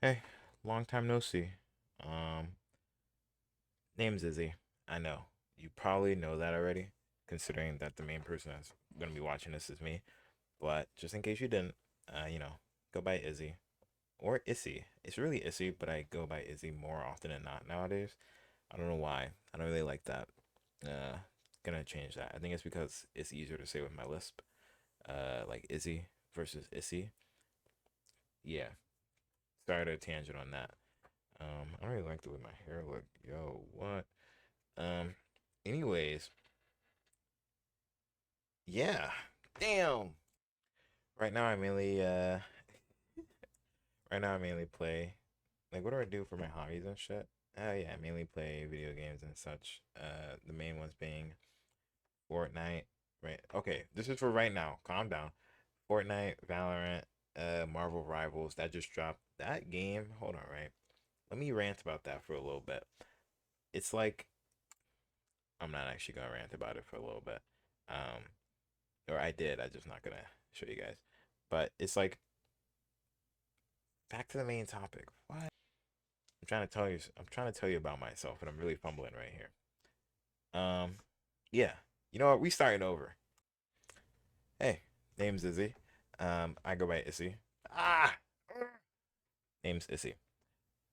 Hey, long time no see. Um, Name's Izzy. I know. You probably know that already, considering that the main person that's gonna be watching this is me. But just in case you didn't, go by Izzy or Issy. It's really Issy, but I go by Izzy more often than not nowadays. I don't know why. I don't really like that. Uh, Gonna change that. I think it's because it's easier to say with my lisp. Like Izzy versus Issy. Yeah. Started a tangent on that. I don't really like the way my hair look. Yo, what? Um, Anyways, yeah. Damn. Right now I mainly right now I mainly play, like, what do I do for my hobbies and shit? Yeah, I mainly play video games and such. The main ones being Fortnite. Right. Okay, this is for right now. Calm down. Fortnite, Valorant, Marvel Rivals that just dropped. That game, hold on, right? Let me rant about that for a little bit. It's like I'm not actually gonna rant about it for a little bit. Um, or I did. I just not gonna show you guys. But it's like back to the main topic. What? I'm trying to tell you. I'm trying to tell you about myself, and I'm really fumbling right here. Um, yeah. You know what? We starting over. Hey, name's Izzy. I go by Issy. Ah, name's Issy.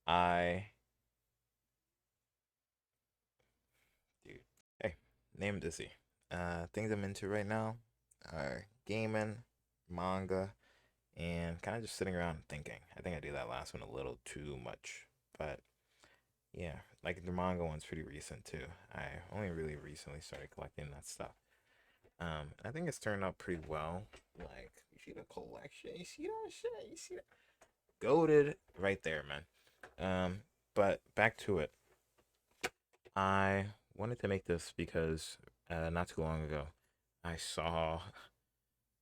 I, dude. Hey, name's Issy. Things I'm into right now are gaming, manga, and kind of just sitting around thinking. I think I do that last one a little too much, but yeah, like the manga one's pretty recent too. I only really recently started collecting that stuff. I think it's turned out pretty well. Like, you see the collection, you see that shit, you see that goaded right there, man. But back to it. I wanted to make this because not too long ago, I saw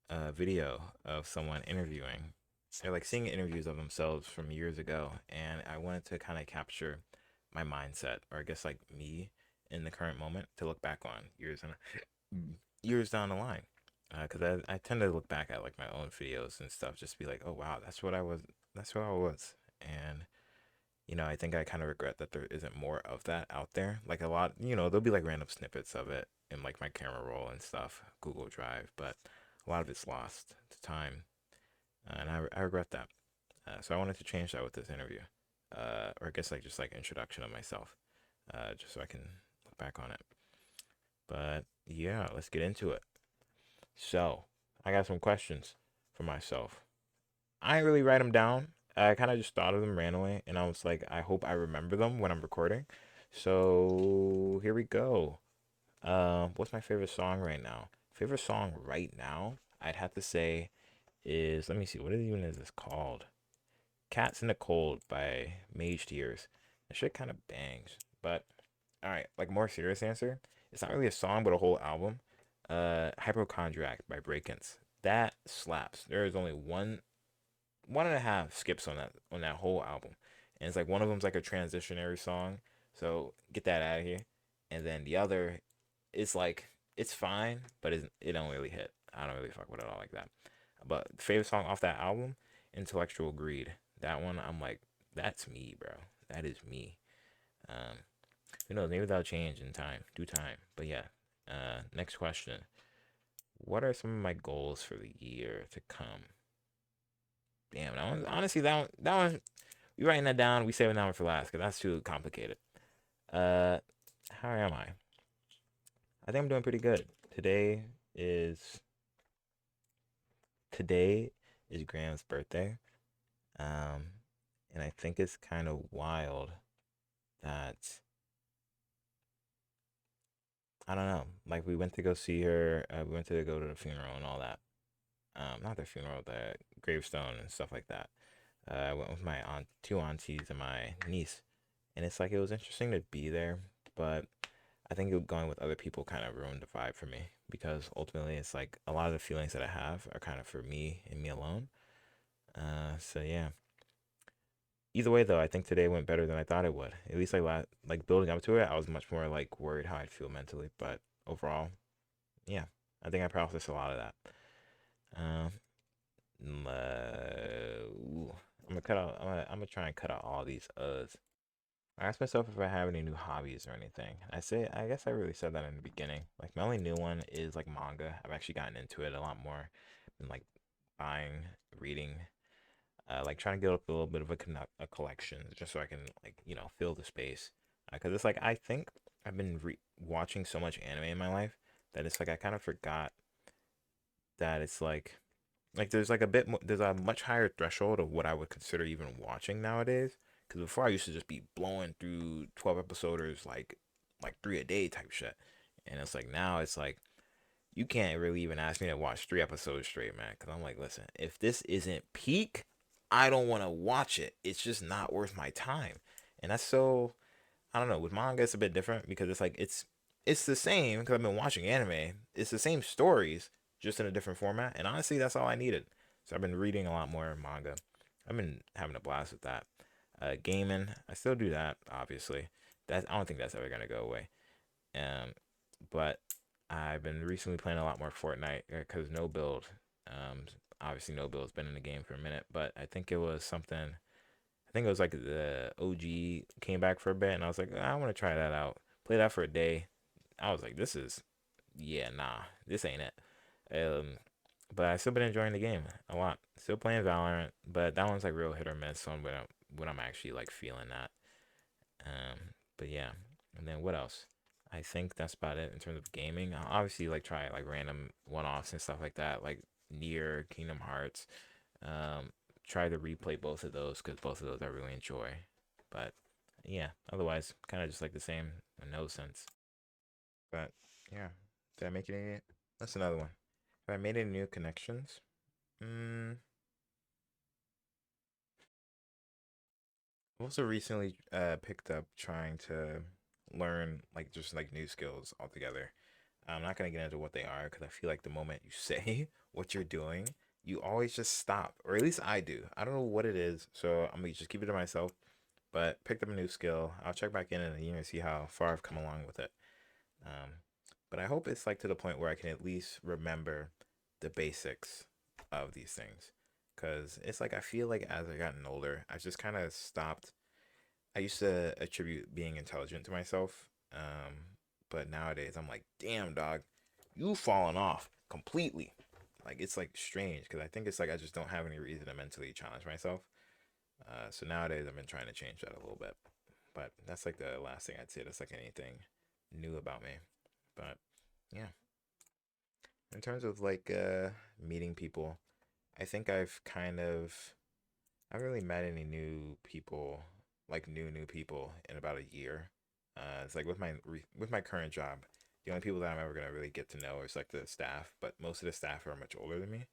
a video of someone interviewing. They're like seeing interviews of themselves from years ago, and I wanted to kind of capture my mindset, or I guess like me in the current moment, to look back on years down the line. Because I tend to look back at like my own videos and stuff, just be like, oh wow, that's what I was, that's what I was, and I think I kind of regret that there isn't more of that out there. Like a lot, there'll be like random snippets of it in like my camera roll and stuff, Google Drive, but a lot of it's lost to time, and I regret that. So I wanted to change that with this interview, or I guess like just like introduction of myself, just so I can look back on it. But yeah, let's get into it. So I got some questions for myself. I didn't really write them down. I kind of just thought of them randomly, and I was like, I hope I remember them when I'm recording. So here we go. What's my favorite song right now? Favorite song right now, I'd have to say is, let me see, what even is this called? Cats in the Cold by Mage Tears. That shit kind of bangs. But all right, like more serious answer. It's not really a song, but a whole album. Hypochondriac by Breakins. That slaps. There is only one and a half skips on that whole album, and it's like one of them's like a transitionary song. So get that out of here. And then the other, it's like it's fine, but it don't really hit. I don't really fuck with it all like that. But favorite song off that album, Intellectual Greed. That one, I'm like, that's me, bro. That is me. Um, who knows? Maybe that'll change in time, due time. But yeah. Next question. What are some of my goals for the year to come? Damn, that one. Honestly, that one. We writing that down. We saving that one for last because that's too complicated. Uh, how am I? I think I'm doing pretty good. Is today is Graham's birthday. Um, and I think it's kind of wild that I don't know. Like we went to go see her. We went to go to the funeral and all that. Not the funeral, the gravestone and stuff like that. I went with my two aunties and my niece, and it's like it was interesting to be there, but I think going with other people kind of ruined the vibe for me because ultimately it's like a lot of the feelings that I have are kind of for me and me alone. So yeah. Either way though, I think today went better than I thought it would. At least like building up to it, I was much more like worried how I'd feel mentally, but overall, yeah, I think I processed a lot of that. Um, ooh, I'm cut out. I'm gonna try and cut out all these uhs. I asked myself if I have any new hobbies or anything. I guess I really said that in the beginning. Like my only new one is like manga. I've actually gotten into it a lot more, and like buying, reading, like trying to get up a little bit of a collection just so I can like fill the space. Because it's like I think I've been watching so much anime in my life that it's like I kind of forgot that it's like there's like a bit more, there's a much higher threshold of what I would consider even watching nowadays. Because before I used to just be blowing through 12 episoders like three a day type shit, and it's like now it's like you can't really even ask me to watch 3 episodes straight, man. Because I'm like, listen, if this isn't peak, I don't want to watch it. It's just not worth my time, and that's so I don't know. With manga, it's a bit different because it's like it's the same because I've been watching anime. It's the same stories, just in a different format. And honestly, that's all I needed. So I've been reading a lot more manga. I've been having a blast with that. Gaming, I still do that. Obviously, that I don't think that's ever gonna go away. Um, but I've been recently playing a lot more Fortnite because no build. Um, obviously no build's been in the game for a minute, but I think it was something. I think it was like the OG came back for a bit, and I was like, I want to try that out. Play that for a day. I was like, this is, yeah, nah, this ain't it. Um, but I still been enjoying the game a lot. Still playing Valorant, but that one's like real hit or miss on when I'm actually like feeling that. But yeah, and then what else? I think that's about it in terms of gaming. I'll obviously like try like random one-offs and stuff like that, like Nier, Kingdom Hearts. Um, Try to replay both of those because both of those I really enjoy. But yeah, otherwise, kind of just like the same in no sense. But yeah, did I make any? That's another one. Have I made any new connections? Mm, I've also recently picked up trying to learn like just like new skills altogether. I'm not gonna get into what they are because I feel like the moment you say what you're doing, you always just stop, or at least I do. I don't know what it is, so I'm gonna just keep it to myself. But picked up a new skill. I'll check back in a year and see how far I've come along with it. Um, but I hope it's like to the point where I can at least remember the basics of these things. Cause it's like I feel like as I gotten older, I just kind of stopped. I used to attribute being intelligent to myself, but nowadays I'm like, damn dog, you've fallen off completely. Like it's like strange because I think it's like I just don't have any reason to mentally challenge myself. So nowadays I've been trying to change that a little bit, but that's like the last thing I'd say. That's like anything new about me. But yeah, in terms of like meeting people, I think I haven't really met any new people, like new people in about a year. It's like with my current job, the only people that I'm ever gonna really get to know is like the staff, but most of the staff are much older than me,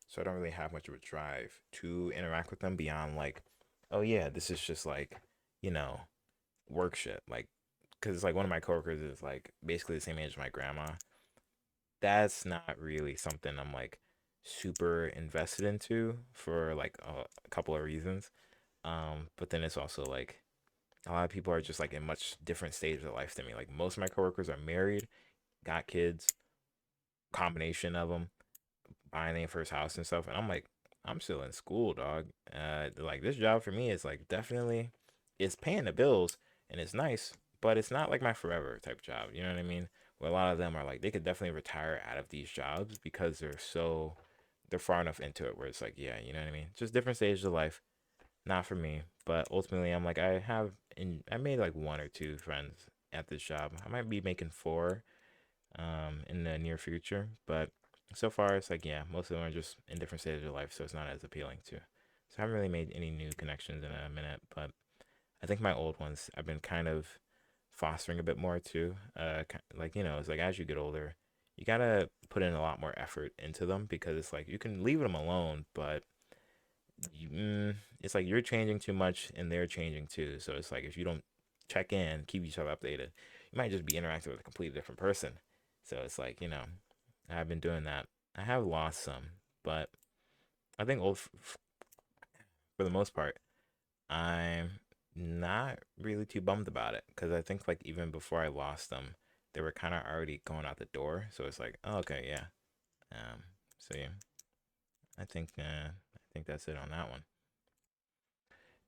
so I don't really have much of a drive to interact with them beyond like, oh yeah, this is just like, you know, work shit. Like, cause like one of my coworkers is like basically the same age as my grandma. That's not really something I'm like super invested into for like a couple of reasons. But then it's also like a lot of people are just like in much different stages of life than me. Like most of my coworkers are married, got kids, combination of them, buying their first house and stuff. And I'm like, I'm still in school, dog. Like this job for me is like definitely it's paying the bills and it's nice, but it's not like my forever type job. You know what I mean? Where a lot of them are like they could definitely retire out of these jobs because they're far enough into it where it's like, yeah, you know what I mean? Just different stages of life. Not for me, but ultimately, I'm like I made like one or two friends at this job. I might be making four, in the near future, but so far it's like yeah, most of them are just in different stages of life, so it's not as appealing to. So I haven't really made any new connections in a minute, but I think my old ones I've been kind of fostering a bit more too. Like it's like as you get older, you gotta put in a lot more effort into them because it's like you can leave them alone, but it's like you're changing too much and they're changing too. So it's like if you don't check in, keep each other updated, you might just be interacting with a completely different person. So it's like, I've been doing that. I have lost some, but I think for the most part, I'm not really too bummed about it because I think like even before I lost them, they were kind of already going out the door. So it's like, oh, okay, yeah. So yeah, I think that's it on that one.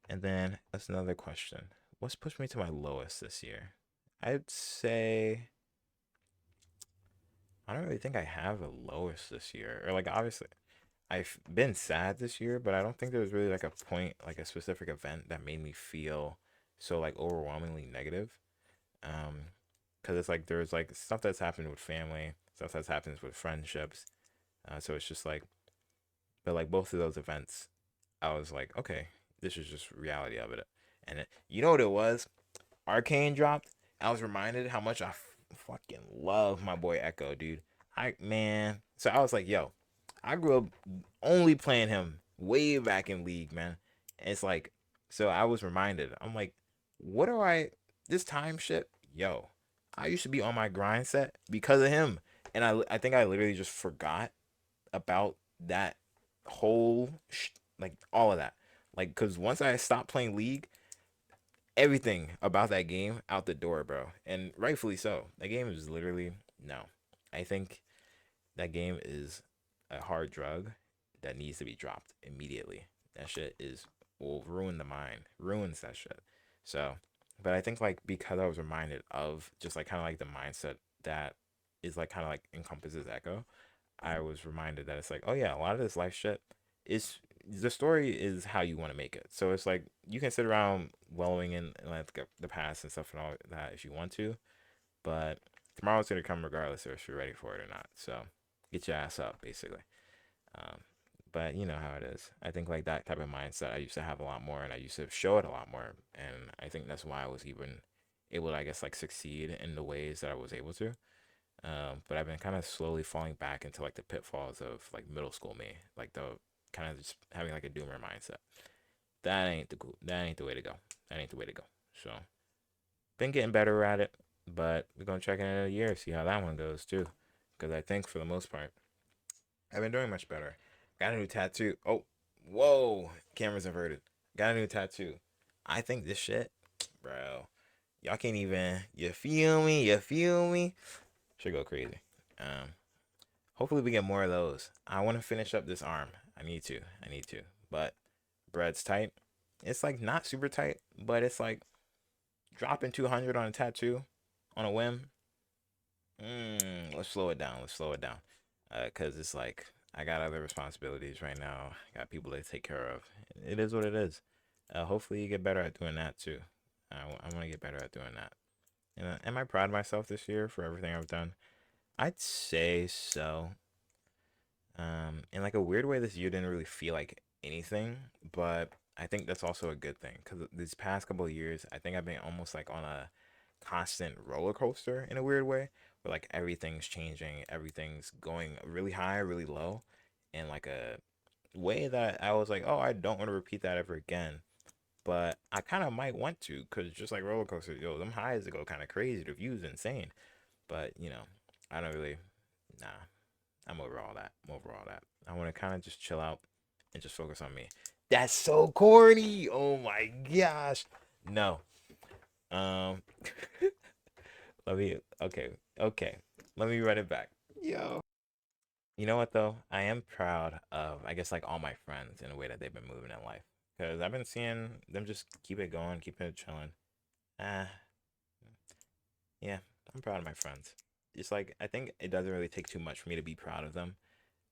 And then that's another question. What's pushed me to my lowest this year? I'd say I don't really think I have a lowest this year. Or like obviously I've been sad this year, but I don't think there was really like a point, like a specific event that made me feel so like overwhelmingly negative. Um, because it's like there's like stuff that's happened with family, stuff that's happened with friendships. So it's just like, but like both of those events, I was like, okay, this is just reality of it. And you know what it was? Arcane dropped. I was reminded how much I fucking love my boy Echo, dude. So I was like, yo, I grew up only playing him way back in League, man. And it's like, so I was reminded. I'm like, what do I this time shit? Yo, I used to be on my grind set because of him, and I think I literally just forgot about that like all of that, like because once I stopped playing League, everything about that game out the door, bro, and rightfully so. That game is literally no. I think that game is a hard drug that needs to be dropped immediately. That shit will ruin the mind, ruins that shit. So, but I think like because I was reminded of just like kind of like the mindset that is like kind of like encompasses Echo, I was reminded that it's like, oh yeah, a lot of this life shit is the story is how you want to make it. So it's like you can sit around wallowing in like the past and stuff and all that if you want to, but tomorrow's gonna come regardless if you're ready for it or not. So get your ass up, basically. Um, but you know how it is. I think like that type of mindset I used to have a lot more, and I used to show it a lot more, and I think that's why I was even able to, I guess, like succeed in the ways that I was able to. But I've been kind of slowly falling back into like the pitfalls of like middle school me, like the kind of just having like a doomer mindset. That ain't the way to go. That ain't the way to go. So been getting better at it, but we're gonna check in a year, see how that one goes too. Because I think for the most part, I've been doing much better. Got a new tattoo. Oh, whoa! Camera's inverted. Got a new tattoo. I think this shit, bro. Y'all can't even. You feel me? You feel me? Should go crazy. Um, Hopefully we get more of those. I want to finish up this arm. I need to. I need to. But bread's tight. It's like not super tight, but it's like dropping 200 on a tattoo on a whim. Let's slow it down. Let's slow it down. Cause it's like I got other responsibilities right now. I got people to take care of. It is what it is. Hopefully you get better at doing that too. I want to get better at doing that. And am I proud of myself this year for everything I've done? I'd say so. In like a weird way, this year didn't really feel like anything, but I think that's also a good thing because these past couple of years, I think I've been almost like on a constant roller coaster in a weird way, where like everything's changing, everything's going really high, really low, in like a way that I was like, oh, I don't want to repeat that ever again. But I kind of might want to, cause just like roller coasters, yo, them highs go kind of crazy. The view's insane, but I don't really, nah. I'm over all that. I'm over all that. I want to kind of just chill out and just focus on me. That's so corny. Oh my gosh. No. Um let me okay. Let me run it back. Yo. You know what though? I am proud of I guess like all my friends in a way that they've been moving in life. Cause I've been seeing them just keep it going, keep it chilling. Ah, yeah, I'm proud of my friends. It's like I think it doesn't really take too much for me to be proud of them.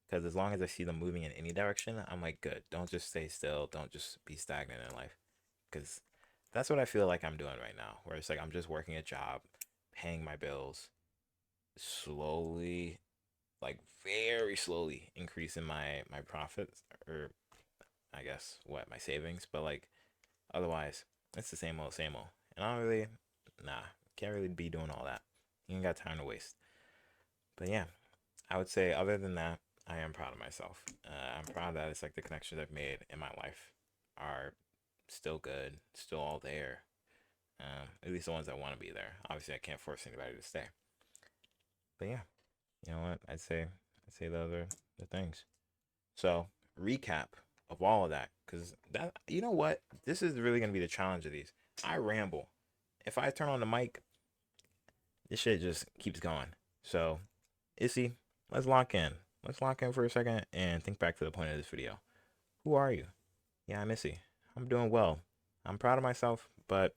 Because as long as I see them moving in any direction, I'm like, good. Don't just stay still. Don't just be stagnant in life. Because that's what I feel like I'm doing right now. Where it's like I'm just working a job, paying my bills, slowly, like very slowly increasing my profits or I guess what my savings. But like otherwise, it's the same old. And I don't really, nah, can't really be doing all that. You ain't got time to waste. But yeah, I would say other than that, I am proud of myself. I'm proud that it's like the connections I've made in my life are still good, still all there. At least the ones that want to be there. Obviously, I can't force anybody to stay. But yeah, you know what? I'd say those are the things. So recap of all of that, because that you know what, this is really gonna be the challenge of these. I ramble. If I turn on the mic, this shit just keeps going. So Issy, let's lock in. Let's lock in for a second and think back to the point of this video. Who are you? Yeah, I'm Issy. I'm doing well. I'm proud of myself, but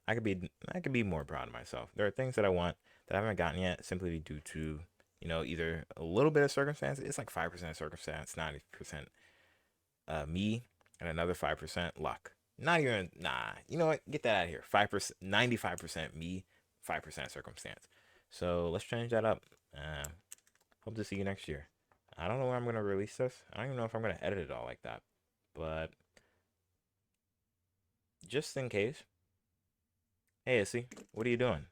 I could be more proud of myself. There are things that I want that I haven't gotten yet simply due to, either a little bit of circumstance. It's like 5% circumstance, 90% me, and another 5% luck. Not even, nah, you know what? Get that out of here. 5%, 95% me, 5% circumstance. So let's change that up. Hope to see you next year. I don't know where I'm going to release this. I don't even know if I'm going to edit it all like that. But just in case, hey, Issy, what are you doing?